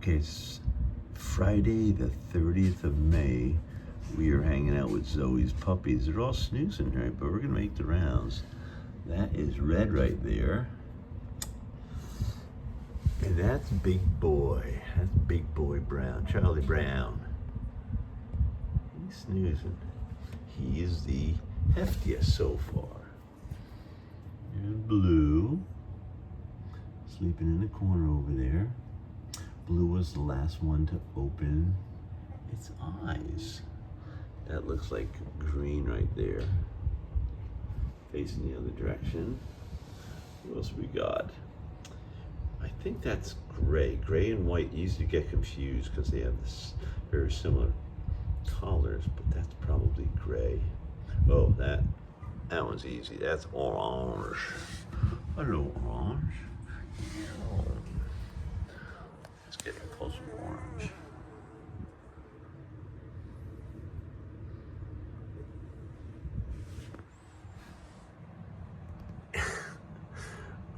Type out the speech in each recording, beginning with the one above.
Okay, it's Friday the 30th of May. We are hanging out with Zoe's puppies. They're all snoozing, right? But we're gonna make the rounds. That is Red right there. And that's Big Boy. That's Big Boy Brown, Charlie Brown. He's snoozing. He is the heftiest so far. And Blue, sleeping in the corner over there. Blue was the last one to open its eyes. That looks like green right there. Facing the other direction. What else we got? I think that's gray. Gray and white easily get confused because they have this very similar collars, but that's probably gray. Oh, that one's easy. That's orange. Hello, orange. Let's get close to orange.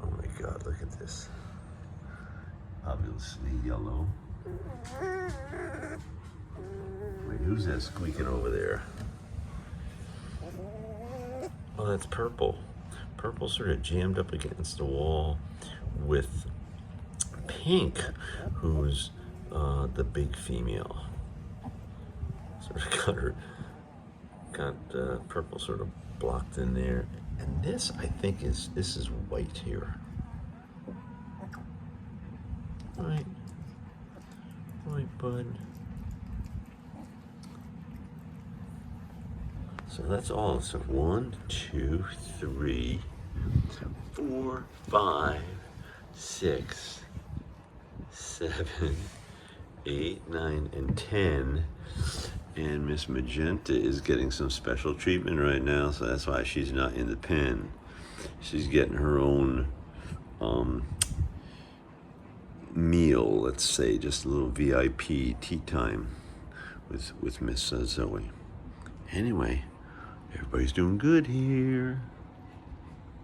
Oh my God, look at this. Obviously yellow. Wait, who's that squeaking over there? Oh, that's Purple. Purple sort of jammed up against the wall with Pink, who's the big female. Sort of got Purple sort of blocked in there. And this, I think, this is white here. Right, bud. So that's all. So 1, 2, 3, 4, 5, 6, 7, 8, 9, and 10. And Miss Magenta is getting some special treatment right now, so that's why she's not in the pen. She's getting her own meal, let's say, just a little VIP tea time with Miss Zoe. Anyway, everybody's doing good here.